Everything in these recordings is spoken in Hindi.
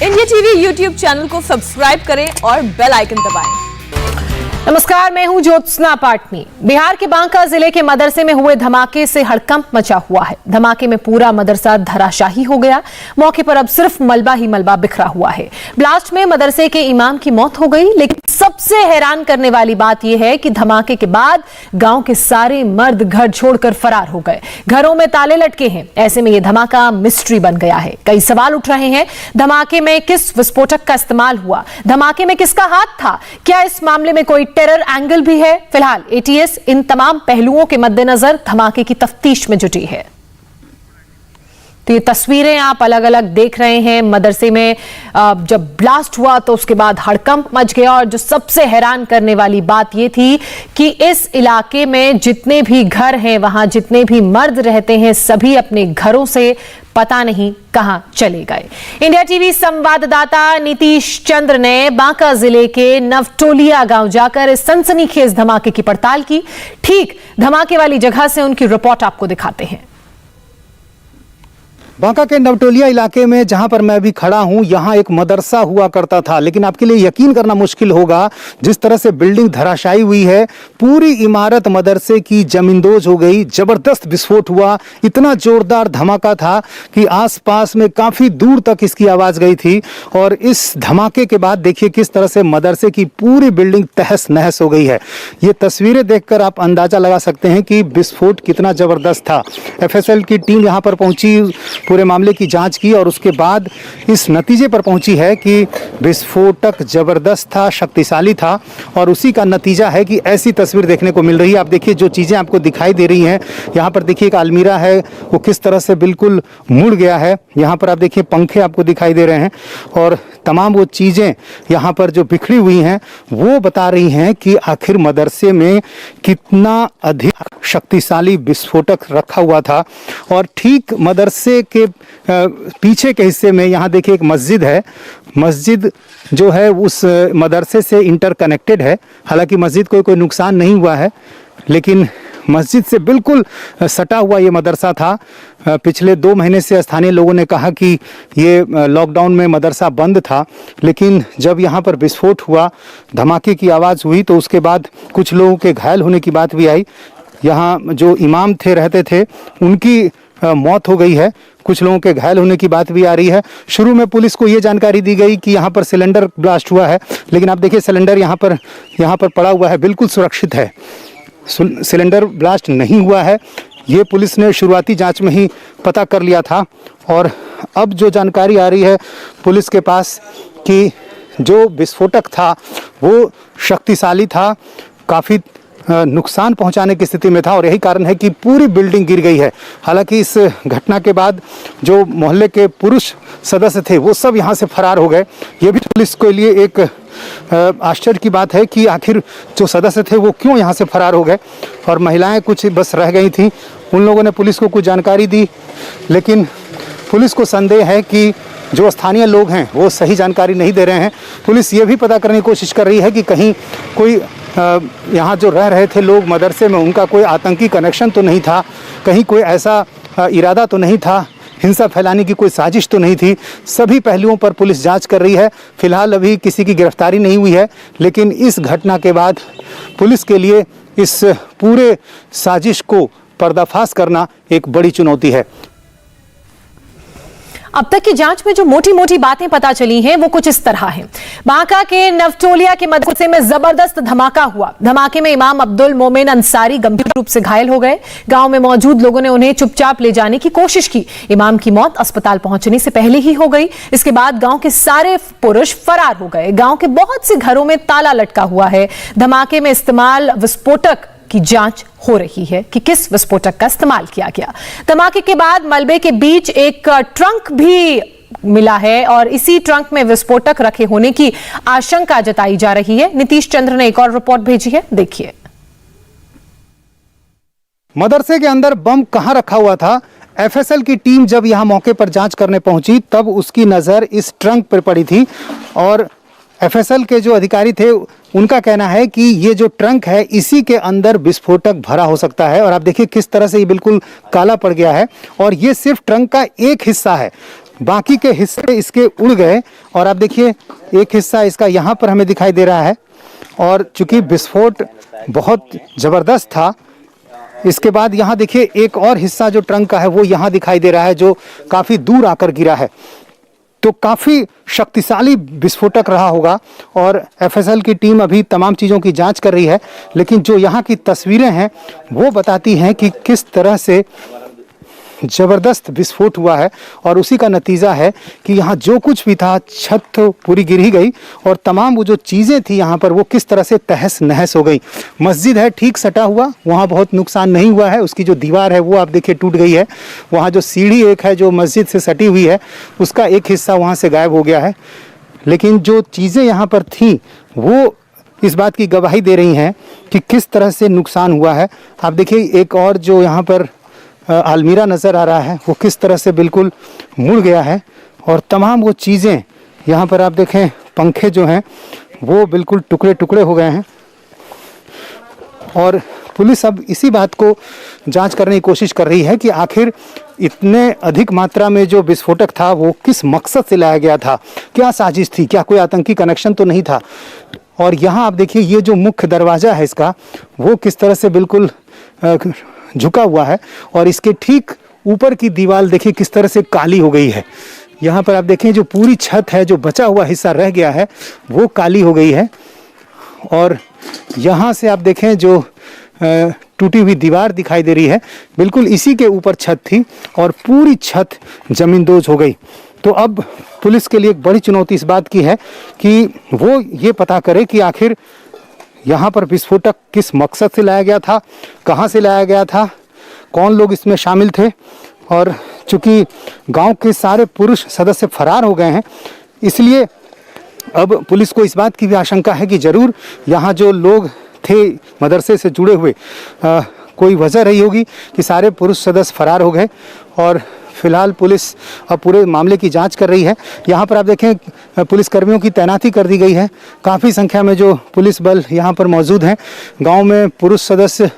इंडिया टीवी यूट्यूब चैनल को सब्सक्राइब करें और बेल आइकन दबाएं। नमस्कार, मैं हूं ज्योत्सना पाटनी। बिहार के बांका जिले के मदरसे में हुए धमाके से हड़कंप मचा हुआ है। धमाके में पूरा मदरसा धराशाही हो गया। मौके पर अब सिर्फ मलबा ही मलबा बिखरा हुआ है। ब्लास्ट में मदरसे के इमाम की मौत हो गई, लेकिन सबसे हैरान करने वाली बात यह है कि धमाके के बाद गांव के सारे मर्द घर छोड़कर फरार हो गए। घरों में ताले लटके हैं। ऐसे में यह धमाका मिस्ट्री बन गया है। कई सवाल उठ रहे हैं। धमाके में किस विस्फोटक का इस्तेमाल हुआ? धमाके में किसका हाथ था? क्या इस मामले में कोई टेरर एंगल भी है? फिलहाल एटीएस इन तमाम पहलुओं के मद्देनजर धमाके की तफ्तीश में जुटी है। तो ये तस्वीरें आप अलग अलग देख रहे हैं। मदरसे में जब ब्लास्ट हुआ तो उसके बाद हड़कंप मच गया, और जो सबसे हैरान करने वाली बात ये थी कि इस इलाके में जितने भी घर हैं, वहां जितने भी मर्द रहते हैं, सभी अपने घरों से पता नहीं कहां चले गए। इंडिया टीवी संवाददाता नीतीश चंद्र ने बांका जिले के नवटोलिया गांव जाकर इस सनसनीखेज धमाके की पड़ताल की। ठीक धमाके वाली जगह से उनकी रिपोर्ट आपको दिखाते हैं। बांका के नवटोलिया इलाके में जहां पर मैं अभी खड़ा हूं, यहां एक मदरसा हुआ करता था, लेकिन आपके लिए यकीन करना मुश्किल होगा जिस तरह से बिल्डिंग धराशायी हुई है। पूरी इमारत मदरसे की जमींदोज हो गई। जबरदस्त विस्फोट हुआ। इतना जोरदार धमाका था कि आसपास में काफी दूर तक इसकी आवाज गई थी। और इस धमाके के बाद देखिए किस तरह से मदरसे की पूरी बिल्डिंग तहस नहस हो गई है। ये तस्वीरें देखकर आप अंदाजा लगा सकते हैं कि विस्फोट कितना जबरदस्त था। एफएसएल की टीम यहां पर पहुंची, पूरे मामले की जांच की और उसके बाद इस नतीजे पर पहुंची है कि विस्फोटक जबरदस्त था, शक्तिशाली था, और उसी का नतीजा है कि ऐसी तस्वीर देखने को मिल रही है। आप देखिए जो चीज़ें आपको दिखाई दे रही हैं, यहाँ पर देखिए एक अलमीरा है, वो किस तरह से बिल्कुल मुड़ गया है। यहाँ पर आप देखिए पंखे आपको दिखाई दे रहे हैं, और तमाम वो चीज़ें यहाँ पर जो बिखरी हुई हैं वो बता रही हैं कि आखिर मदरसे में कितना अधिक शक्तिशाली विस्फोटक रखा हुआ था। और ठीक मदरसे के पीछे के हिस्से में यहाँ देखिए एक मस्जिद है। मस्जिद जो है उस मदरसे से इंटरकनेक्टेड है। हालांकि मस्जिद को कोई नुकसान नहीं हुआ है, लेकिन मस्जिद से बिल्कुल सटा हुआ ये मदरसा था। पिछले 2 महीने से स्थानीय लोगों ने कहा कि ये लॉकडाउन में मदरसा बंद था, लेकिन जब यहाँ पर विस्फोट हुआ, धमाके की आवाज़ हुई, तो उसके बाद कुछ लोगों के घायल होने की बात भी आई। यहाँ जो इमाम रहते थे उनकी मौत हो गई है। कुछ लोगों के घायल होने की बात भी आ रही है। शुरू में पुलिस को ये जानकारी दी गई कि यहाँ पर सिलेंडर ब्लास्ट हुआ है, लेकिन आप देखिए सिलेंडर यहाँ पर पड़ा हुआ है, बिल्कुल सुरक्षित है। सिलेंडर ब्लास्ट नहीं हुआ है, ये पुलिस ने शुरुआती जांच में ही पता कर लिया था। और अब जो जानकारी आ रही है पुलिस के पास कि जो विस्फोटक था वो शक्तिशाली था, काफ़ी नुकसान पहुंचाने की स्थिति में था, और यही कारण है कि पूरी बिल्डिंग गिर गई है। हालांकि इस घटना के बाद जो मोहल्ले के पुरुष सदस्य थे वो सब यहां से फरार हो गए। ये भी पुलिस के लिए एक आश्चर्य की बात है कि आखिर जो सदस्य थे वो क्यों यहां से फरार हो गए, और महिलाएं कुछ बस रह गई थी। उन लोगों ने पुलिस को कुछ जानकारी दी, लेकिन पुलिस को संदेह है कि जो स्थानीय लोग हैं वो सही जानकारी नहीं दे रहे हैं। पुलिस ये भी पता करने की कोशिश कर रही है कि कहीं कोई यहाँ जो रह रहे थे लोग मदरसे में, उनका कोई आतंकी कनेक्शन तो नहीं था, कहीं कोई ऐसा इरादा तो नहीं था, हिंसा फैलाने की कोई साजिश तो नहीं थी। सभी पहलुओं पर पुलिस जांच कर रही है। फिलहाल अभी किसी की गिरफ्तारी नहीं हुई है, लेकिन इस घटना के बाद पुलिस के लिए इस पूरे साजिश को पर्दाफाश करना एक बड़ी चुनौती है। अब तक की जांच में जो मोटी मोटी बातें पता चली हैं वो कुछ इस तरह हैं। बांका के नवटोलिया के मदरसे में जबरदस्त धमाका हुआ। धमाके में इमाम अब्दुल मोमिन अंसारी गंभीर रूप से घायल हो गए। गांव में मौजूद लोगों ने उन्हें चुपचाप ले जाने की कोशिश की। इमाम की मौत अस्पताल पहुंचने से पहले ही हो गई। इसके बाद गांव के सारे पुरुष फरार हो गए। गांव के बहुत से घरों में ताला लटका हुआ है। धमाके में इस्तेमाल विस्फोटक की जांच हो रही है कि किस विस्फोटक का इस्तेमाल किया गया। धमाके के बाद मलबे के बीच एक ट्रंक भी मिला है, और इसी ट्रंक में विस्फोटक रखे होने की आशंका जताई जा रही है। नीतीश चंद्र ने एक और रिपोर्ट भेजी है, देखिए। मदरसे के अंदर बम कहां रखा हुआ था? एफएसएल की टीम जब यहां मौके पर जांच करने पहुंची तब उसकी नजर इस ट्रंक पर पड़ी थी, और एफएसएल के जो अधिकारी थे उनका कहना है कि ये जो ट्रंक है इसी के अंदर विस्फोटक भरा हो सकता है। और आप देखिए किस तरह से ये बिल्कुल काला पड़ गया है, और ये सिर्फ ट्रंक का एक हिस्सा है। बाकी के हिस्से इसके उड़ गए और आप देखिए एक हिस्सा इसका यहाँ पर हमें दिखाई दे रहा है। और चूंकि विस्फोट बहुत ज़बरदस्त था, इसके बाद यहाँ देखिए एक और हिस्सा जो ट्रंक का है वो यहाँ दिखाई दे रहा है, जो काफ़ी दूर आकर गिरा है। तो काफ़ी शक्तिशाली विस्फोटक रहा होगा और एफएसएल की टीम अभी तमाम चीज़ों की जांच कर रही है। लेकिन जो यहाँ की तस्वीरें हैं वो बताती हैं कि किस तरह से ज़बरदस्त विस्फोट हुआ है और उसी का नतीजा है कि यहाँ जो कुछ भी था, छत तो पूरी गिर ही गई और तमाम वो जो चीज़ें थी यहाँ पर वो किस तरह से तहस नहस हो गई। मस्जिद है ठीक सटा हुआ, वहाँ बहुत नुकसान नहीं हुआ है, उसकी जो दीवार है वो आप देखिए टूट गई है। वहाँ जो सीढ़ी एक है जो मस्जिद से सटी हुई है, उसका एक हिस्सा वहाँ से गायब हो गया है। लेकिन जो चीज़ें यहाँ पर थी वो इस बात की गवाही दे रही हैं कि किस तरह से नुकसान हुआ है। आप देखिए एक और जो यहाँ पर अलमीरा नज़र आ रहा है वो किस तरह से बिल्कुल मुड़ गया है और तमाम वो चीज़ें यहाँ पर आप देखें, पंखे जो हैं वो बिल्कुल टुकड़े टुकड़े हो गए हैं। और पुलिस अब इसी बात को जांच करने की कोशिश कर रही है कि आखिर इतने अधिक मात्रा में जो विस्फोटक था वो किस मकसद से लाया गया था, क्या साजिश थी, क्या कोई आतंकी कनेक्शन तो नहीं था। और यहाँ आप देखिए ये जो मुख्य दरवाज़ा है इसका वो किस तरह से बिल्कुल झुका हुआ है और इसके ठीक ऊपर की दीवार देखिए किस तरह से काली हो गई है। यहाँ पर आप देखें जो पूरी छत है, जो बचा हुआ हिस्सा रह गया है वो काली हो गई है। और यहाँ से आप देखें जो टूटी हुई दीवार दिखाई दे रही है, बिल्कुल इसी के ऊपर छत थी और पूरी छत ज़मींदोज हो गई। तो अब पुलिस के लिए एक बड़ी चुनौती इस बात की है कि वो ये पता करे कि आखिर यहाँ पर विस्फोटक किस मकसद से लाया गया था, कहाँ से लाया गया था, कौन लोग इसमें शामिल थे। और चूँकि गांव के सारे पुरुष सदस्य फरार हो गए हैं, इसलिए अब पुलिस को इस बात की भी आशंका है कि ज़रूर यहाँ जो लोग थे मदरसे से जुड़े हुए, कोई वजह रही होगी कि सारे पुरुष सदस्य फरार हो गए। और फिलहाल पुलिस अब पूरे मामले की जांच कर रही है। यहाँ पर आप देखें पुलिसकर्मियों की तैनाती कर दी गई है, काफ़ी संख्या में जो पुलिस बल यहाँ पर मौजूद हैं। गांव में पुरुष सदस्य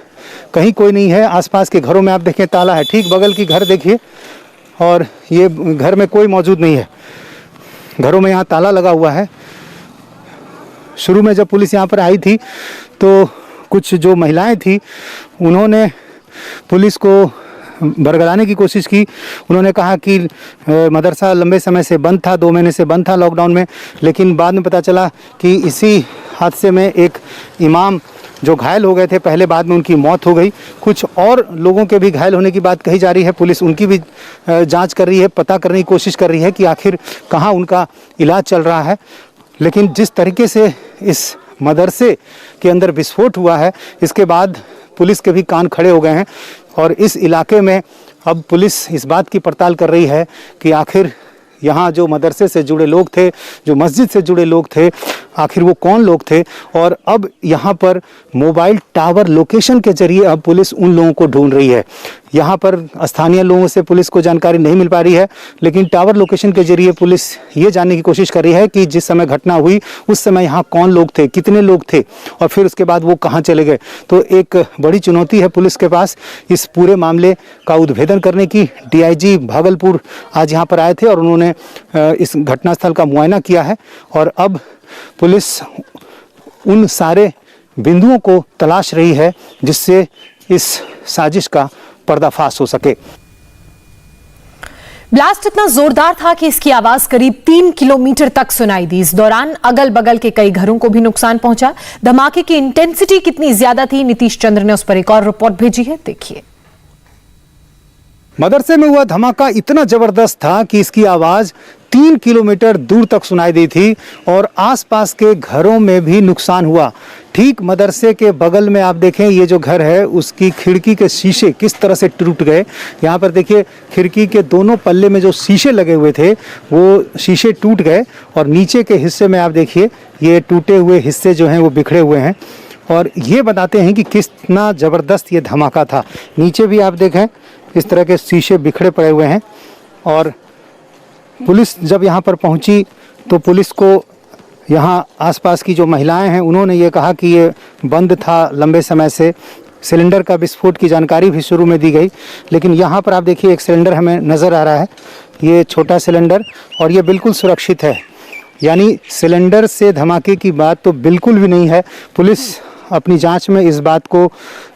कहीं कोई नहीं है, आसपास के घरों में आप देखें ताला है, ठीक बगल की घर देखिए और ये घर में कोई मौजूद नहीं है, घरों में यहाँ ताला लगा हुआ है। शुरू में जब पुलिस यहाँ पर आई थी तो कुछ जो महिलाएं थी उन्होंने पुलिस को बरगलाने की कोशिश की। उन्होंने कहा कि मदरसा लंबे समय से बंद था, 2 महीने से बंद था लॉकडाउन में। लेकिन बाद में पता चला कि इसी हादसे में एक इमाम जो घायल हो गए थे पहले, बाद में उनकी मौत हो गई। कुछ और लोगों के भी घायल होने की बात कही जा रही है। पुलिस उनकी भी जांच कर रही है, पता करने की कोशिश कर रही है कि आखिर कहाँ उनका इलाज चल रहा है। लेकिन जिस तरीके से इस मदरसे के अंदर विस्फोट हुआ है, इसके बाद पुलिस के भी कान खड़े हो गए हैं और इस इलाके में अब पुलिस इस बात की पड़ताल कर रही है कि आखिर यहाँ जो मदरसे से जुड़े लोग थे, जो मस्जिद से जुड़े लोग थे, आखिर वो कौन लोग थे। और अब यहाँ पर मोबाइल टावर लोकेशन के जरिए अब पुलिस उन लोगों को ढूंढ रही है। यहाँ पर स्थानीय लोगों से पुलिस को जानकारी नहीं मिल पा रही है, लेकिन टावर लोकेशन के जरिए पुलिस ये जानने की कोशिश कर रही है कि जिस समय घटना हुई उस समय यहाँ कौन लोग थे, कितने लोग थे और फिर उसके बाद वो कहाँ चले गए। तो एक बड़ी चुनौती है पुलिस के पास इस पूरे मामले का उद्भेदन करने की। DIG भागलपुर आज यहाँ पर आए थे और उन्होंने इस घटनास्थल का मुआयना किया है और अब पुलिस उन सारे बिंदुओं को तलाश रही है जिससे इस साजिश का पर्दाफाश हो सके। ब्लास्ट इतना जोरदार था कि इसकी आवाज करीब 3 किलोमीटर तक सुनाई दी। इस दौरान अगल बगल के कई घरों को भी नुकसान पहुंचा। धमाके की इंटेंसिटी कितनी ज्यादा थी, नीतीश चंद्र ने उस पर एक और रिपोर्ट भेजी है, देखिए। मदरसे में हुआ धमाका इतना जबरदस्त था कि इसकी आवाज 3 किलोमीटर दूर तक सुनाई दी थी और आसपास के घरों में भी नुकसान हुआ। ठीक मदरसे के बगल में आप देखें ये जो घर है उसकी खिड़की के शीशे किस तरह से टूट गए। यहाँ पर देखिए खिड़की के दोनों पल्ले में जो शीशे लगे हुए थे वो शीशे टूट गए और नीचे के हिस्से में आप देखिए ये टूटे हुए हिस्से जो हैं वो बिखरे हुए हैं और ये बताते हैं कि कितना ज़बरदस्त ये धमाका था। नीचे भी आप देखें इस तरह के शीशे बिखरे पड़े हुए हैं। और पुलिस जब यहाँ पर पहुँची तो पुलिस को यहाँ आसपास की जो महिलाएं हैं उन्होंने ये कहा कि ये बंद था लंबे समय से। सिलेंडर का विस्फोट की जानकारी भी शुरू में दी गई, लेकिन यहाँ पर आप देखिए एक सिलेंडर हमें नज़र आ रहा है। ये छोटा सिलेंडर, और ये बिल्कुल सुरक्षित है। यानी सिलेंडर से धमाके की बात तो बिल्कुल भी नहीं है। पुलिस अपनी जांच में इस बात को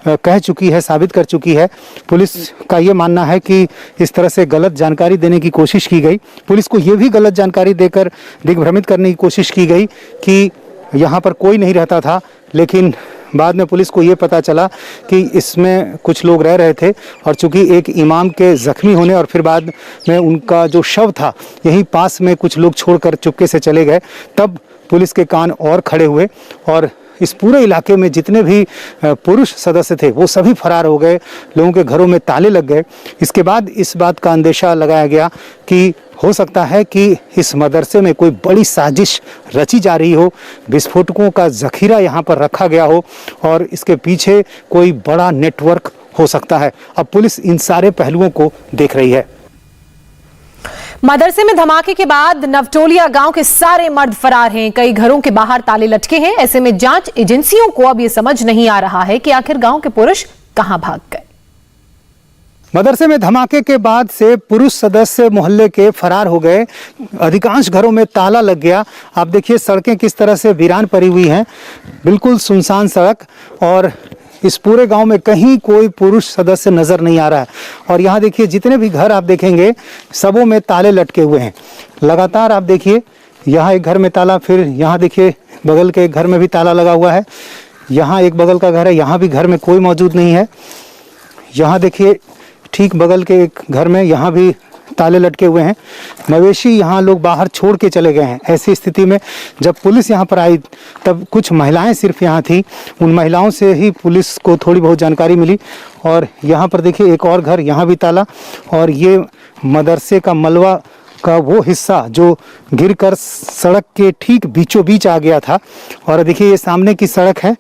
कह चुकी है, साबित कर चुकी है। पुलिस का ये मानना है कि इस तरह से गलत जानकारी देने की कोशिश की गई। पुलिस को ये भी गलत जानकारी देकर दिग्भ्रमित करने की कोशिश की गई कि यहाँ पर कोई नहीं रहता था, लेकिन बाद में पुलिस को ये पता चला कि इसमें कुछ लोग रह रहे थे। और चूंकि एक इमाम के ज़ख्मी होने और फिर बाद में उनका जो शव था यहीं पास में कुछ लोग छोड़कर चुपके से चले गए, तब पुलिस के कान और खड़े हुए और इस पूरे इलाके में जितने भी पुरुष सदस्य थे वो सभी फरार हो गए। लोगों के घरों में ताले लग गए। इसके बाद इस बात का अंदेशा लगाया गया कि हो सकता है कि इस मदरसे में कोई बड़ी साजिश रची जा रही हो, विस्फोटकों का ज़खीरा यहाँ पर रखा गया हो और इसके पीछे कोई बड़ा नेटवर्क हो सकता है। अब पुलिस इन सारे पहलुओं को देख रही है। मदरसे में धमाके के बाद नवटोलिया गांव के सारे मर्द फरार हैं। कई घरों के बाहर ताले लटके हैं। ऐसे में जांच एजेंसियों को अब यह समझ नहीं आ रहा है कि आखिर गांव के पुरुष कहां भाग गए। मदरसे में धमाके के बाद से पुरुष सदस्य मोहल्ले के फरार हो गए। अधिकांश घरों में ताला लग गया। आप देखिए सड़कें किस तरह से वीरान पड़ी हुई हैं, बिल्कुल सुनसान सड़क, और इस पूरे गांव में कहीं कोई पुरुष सदस्य नजर नहीं आ रहा है। और यहाँ देखिए जितने भी घर आप देखेंगे सबों में ताले लटके हुए हैं। लगातार आप देखिए यहाँ एक घर में ताला, फिर यहाँ देखिए बगल के एक घर में भी ताला लगा हुआ है। यहाँ एक बगल का घर है, यहाँ भी घर में कोई मौजूद नहीं है। यहाँ देखिए ठीक बगल के एक घर में यहाँ भी ताले लटके हुए हैं। मवेशी यहाँ लोग बाहर छोड़ के चले गए हैं। ऐसी स्थिति में जब पुलिस यहाँ पर आई तब कुछ महिलाएं सिर्फ यहाँ थी। उन महिलाओं से ही पुलिस को थोड़ी बहुत जानकारी मिली। और यहाँ पर देखिए एक और घर, यहाँ भी ताला, और ये मदरसे का मलबा का वो हिस्सा जो गिरकर सड़क के ठीक बीचों बीच आ गया था। और देखिए ये सामने की सड़क है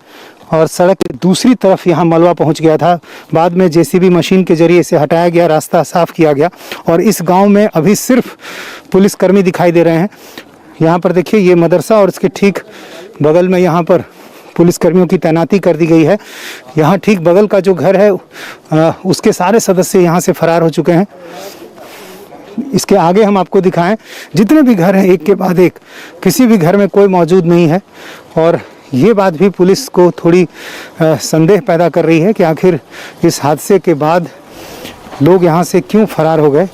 और सड़क के दूसरी तरफ यहाँ मलबा पहुँच गया था। बाद में जेसीबी मशीन के जरिए इसे हटाया गया, रास्ता साफ किया गया। और इस गांव में अभी सिर्फ पुलिसकर्मी दिखाई दे रहे हैं। यहाँ पर देखिए ये मदरसा और इसके ठीक बगल में यहाँ पर पुलिसकर्मियों की तैनाती कर दी गई है। यहाँ ठीक बगल का जो घर है उसके सारे सदस्य यहाँ से फरार हो चुके हैं। इसके आगे हम आपको दिखाएं, जितने भी घर हैं एक के बाद एक, किसी भी घर में कोई मौजूद नहीं है। और ये बात भी पुलिस को थोड़ी संदेह पैदा कर रही है कि आखिर इस हादसे के बाद लोग यहाँ से क्यों फरार हो गए।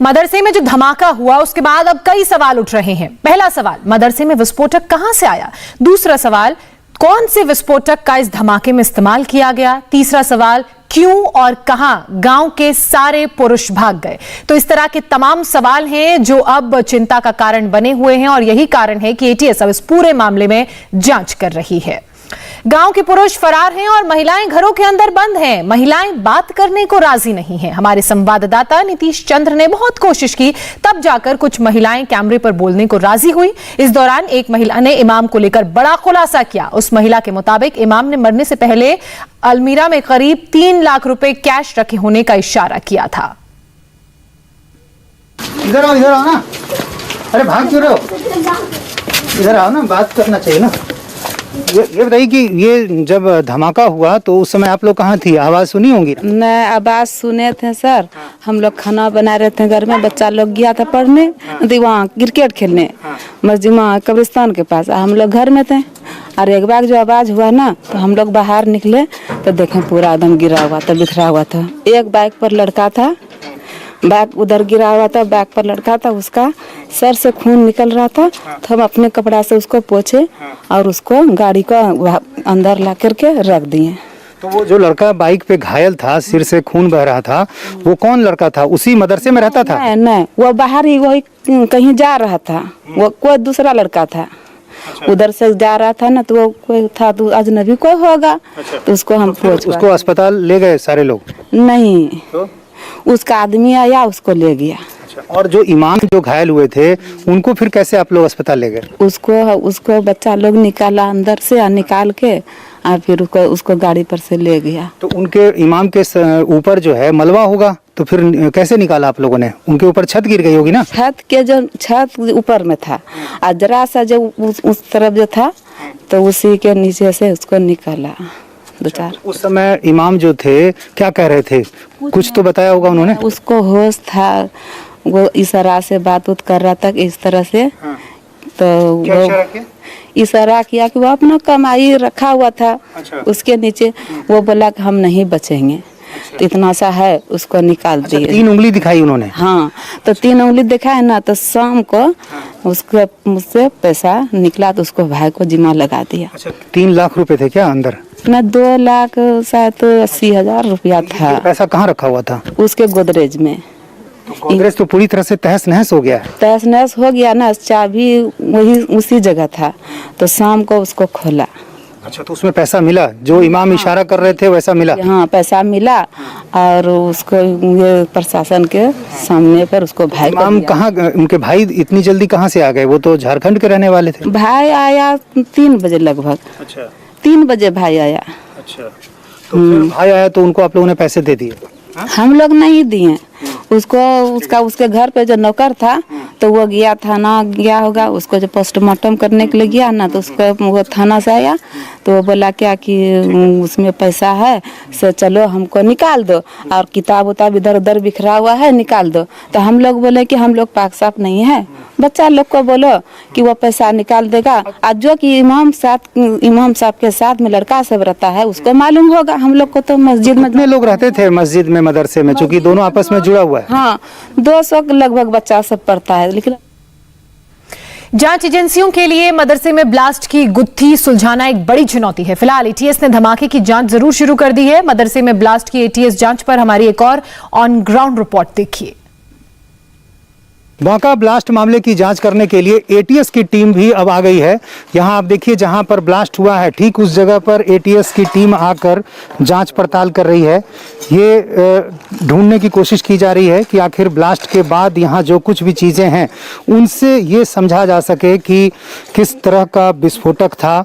मदरसे में जो धमाका हुआ उसके बाद अब कई सवाल उठ रहे हैं। पहला सवाल, मदरसे में विस्फोटक कहां से आया? दूसरा सवाल, कौन से विस्फोटक का इस धमाके में इस्तेमाल किया गया? तीसरा सवाल, क्यों और कहां गांव के सारे पुरुष भाग गए? तो इस तरह के तमाम सवाल हैं जो अब चिंता का कारण बने हुए हैं और यही कारण है कि एटीएस अब इस पूरे मामले में जांच कर रही है। गांव के पुरुष फरार हैं और महिलाएं घरों के अंदर बंद हैं। महिलाएं बात करने को राजी नहीं हैं। हमारे संवाददाता नीतीश चंद्र ने बहुत कोशिश की, तब जाकर कुछ महिलाएं कैमरे पर बोलने को राजी हुई। इस दौरान एक महिला ने इमाम को लेकर बड़ा खुलासा किया। उस महिला के मुताबिक इमाम ने मरने से पहले अलमीरा में करीब 3 लाख रुपए कैश रखे होने का इशारा किया था। इधर आओ ना। अरे भाग क्यों रहे हो? इधर आओ ना, बात करना चाहिए ना। ये बताइए कि ये जब धमाका हुआ तो उस समय आप लोग कहाँ थी? आवाज सुनी होंगी? नहीं, आवाज सुने थे सर। हम लोग खाना बना रहे थे घर में, बच्चा लोग गया था पढ़ने, वहाँ क्रिकेट खेलने मस्जिद वहाँ कब्रिस्तान के पास। हम लोग घर में थे और एक बार जो आवाज हुआ ना तो हम लोग बाहर निकले तो देखें पूरा एकदम गिरा हुआ था, बिखरा हुआ था। एक बाइक पर लड़का था, बैग उधर गिरा हुआ था, बैग पर लड़का था, उसका सर से खून निकल रहा था। तो हम अपने कपड़ा से उसको पोंछे और उसको गाड़ी का अंदर ला करके रख दिए। तो वो जो लड़का बाइक पे घायल था, सिर से खून बह रहा था, वो कौन लड़का था? उसी मदरसे में रहता था? नहीं, वो बाहर ही वही कहीं जा रहा था। वो कोई दूसरा लड़का था। उधर से जा रहा था ना, तो वो कोई था तो अजनबी कोई होगा। तो उसको हम उसको अस्पताल ले गए सारे लोग? नहीं, तो उसका आदमी आया, उसको ले गया। और जो इमाम जो घायल हुए थे उनको फिर कैसे आप लोग अस्पताल ले गए? उसको बच्चा लोग निकाला अंदर से और निकाल के और फिर उसको गाड़ी पर से ले गया। तो उनके इमाम के ऊपर जो है मलबा होगा, तो फिर कैसे निकाला आप लोगों ने? उनके ऊपर छत गिर गई होगी ना? छत ऊपर में था और जरा सा जो उस तरफ जो था तो उसी के नीचे से उसको निकाला। दो चार। उस समय इमाम जो थे क्या कह रहे थे, कुछ तो बताया होगा उन्होंने? उसको होश था, वो इशारा से बात उत कर रहा था इस तरह से। हाँ। तो क्या वो इशारा किया? इशारा किया कि वो अपना कमाई रखा हुआ था। अच्छा। उसके नीचे वो बोला कि हम नहीं बचेंगे। तो इतना सा है, उसको निकाल अच्छा, दिए। 3 उंगली दिखाई उन्होंने? हाँ, तो 3 उंगली दिखाए ना, तो शाम को उसके मुझसे पैसा निकला तो उसको भाई को जिम्मा लगा दिया। अच्छा, 3 लाख रुपए थे क्या अंदर? ना 2 लाख शायद 80,000 रुपया था पैसा कहाँ रखा हुआ था? उसके गोदरेज में। गोदरेज तो पूरी तरह से तहस नहस हो गया है। तहस नहस हो गया ना, चाबी वही उसी जगह था, तो शाम को उसको खोला। अच्छा, तो उसमें पैसा मिला जो इमाम इशारा कर रहे थे वैसा मिला? हाँ, पैसा मिला और उसको ये प्रशासन के सामने पर उसको भाई को इमाम दिया। कहाँ, उनके भाई इतनी जल्दी कहाँ से आ गए? वो तो झारखंड के रहने वाले थे। भाई आया 3 बजे लगभग। अच्छा 3 बजे भाई आया। अच्छा, तो फिर भाई आया तो उनको आप लोगों ने पैसे दे दिए? हम लोग नहीं दिए उसको। उसके घर पे जो नौकर था तो वो गया, थाना गया होगा, उसको जो पोस्टमार्टम करने के लिए गया ना, तो उसको वो थाना से आया तो वो बोला क्या कि उसमें पैसा है, से चलो हमको निकाल दो, और किताब उताब इधर उधर बिखरा हुआ है, निकाल दो। तो हम लोग बोले कि हम लोग पाक साफ नहीं है, बच्चा लोग को बोलो कि वो पैसा निकाल देगा। आज जो कि इमाम साहब के साथ में लड़का सब रहता है उसको मालूम होगा। हम लोग को तो मस्जिद में कितने लोग रहते थे मस्जिद में, मदरसे में, चूंकि दोनों आपस में जुड़ा हुआ है? हाँ, 200 के लगभग बच्चा सब पढ़ता है। लेकिन जांच एजेंसियों के लिए मदरसे में ब्लास्ट की गुत्थी सुलझाना एक बड़ी चुनौती है। फिलहाल एटीएस ने धमाके की जांच जरूर शुरू कर दी है। मदरसे में ब्लास्ट की एटीएस जांच पर हमारी एक और ऑन ग्राउंड रिपोर्ट देखिए। बांका ब्लास्ट मामले की जांच करने के लिए एटीएस की टीम भी अब आ गई है। यहां आप देखिए, जहां पर ब्लास्ट हुआ है ठीक उस जगह पर एटीएस की टीम आकर जांच पड़ताल कर रही है। ये ढूंढने की कोशिश की जा रही है कि आखिर ब्लास्ट के बाद यहां जो कुछ भी चीज़ें हैं उनसे ये समझा जा सके कि किस तरह का विस्फोटक था,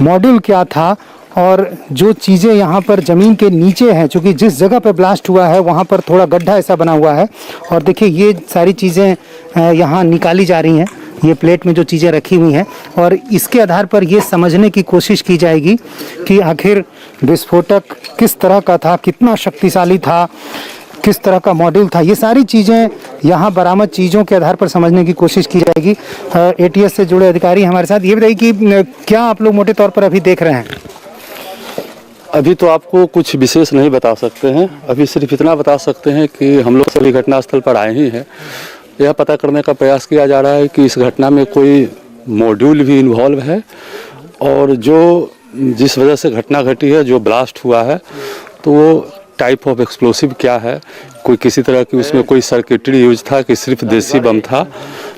मॉड्यूल क्या था, और जो चीज़ें यहाँ पर ज़मीन के नीचे हैं, चूँकि जिस जगह पर ब्लास्ट हुआ है वहाँ पर थोड़ा गड्ढा ऐसा बना हुआ है। और देखिए ये सारी चीज़ें यहाँ निकाली जा रही हैं, ये प्लेट में जो चीज़ें रखी हुई हैं, और इसके आधार पर ये समझने की कोशिश की जाएगी कि आखिर विस्फोटक किस तरह का था, कितना शक्तिशाली था, किस तरह का मॉड्यूल था। ये सारी चीज़ें यहाँ बरामद चीज़ों के आधार पर समझने की कोशिश की जाएगी। एटीएस से जुड़े अधिकारी हमारे साथ। ये बताइए कि क्या आप लोग मोटे तौर पर अभी देख रहे हैं? अभी तो आपको कुछ विशेष नहीं बता सकते हैं। अभी सिर्फ इतना बता सकते हैं कि हम लोग सभी घटनास्थल पर आए ही हैं। यह पता करने का प्रयास किया जा रहा है कि इस घटना में कोई मॉड्यूल भी इन्वॉल्व है, और जिस वजह से घटना घटी है, जो ब्लास्ट हुआ है, तो वो टाइप ऑफ एक्सप्लोसिव क्या है, कोई किसी तरह की उसमें कोई सर्किटरी यूज था कि सिर्फ देसी बम था।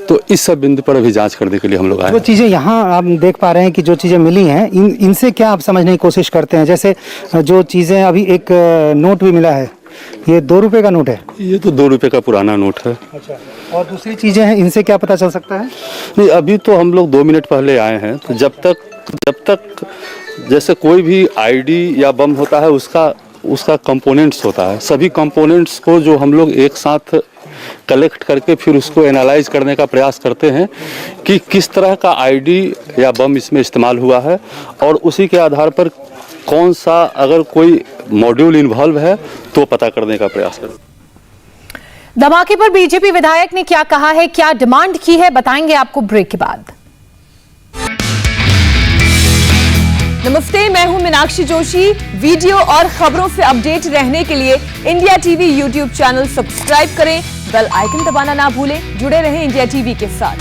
तो इस सब बिंदु पर अभी जांच करने के लिए हम लोग आए। जो चीज़ें यहाँ आप देख पा रहे हैं कि जो चीज़ें मिली हैं, इनसे क्या आप समझने की कोशिश करते हैं? जैसे जो चीज़ें, अभी एक नोट भी मिला है, ये 2 रुपए का नोट है। ये तो 2 रुपए का पुराना नोट है। अच्छा, और दूसरी चीज़ें हैं, इनसे क्या पता चल सकता है? नहीं, अभी तो हम लोग 2 मिनट पहले आए हैं, तो जब तक जैसे कोई भी आईडी या बम होता है उसका कंपोनेंट्स होता है। सभी कंपोनेंट्स को जो हम लोग एक साथ कलेक्ट करके फिर उसको एनालाइज करने का प्रयास करते हैं कि किस तरह का आईडी या बम इसमें इस्तेमाल हुआ है, और उसी के आधार पर कौन सा, अगर कोई मॉड्यूल इन्वॉल्व है तो पता करने का प्रयास करते हैं। धमाके पर बीजेपी विधायक ने क्या कहा है, क्या डिमांड की है, बताएंगे आपको ब्रेक के बाद। नमस्ते, मैं हूं मीनाक्षी जोशी। वीडियो और खबरों से अपडेट रहने के लिए India TV YouTube channel subscribe करें, बेल आइकन दबाना ना भूलें। जुड़े रहें इंडिया टीवी के साथ।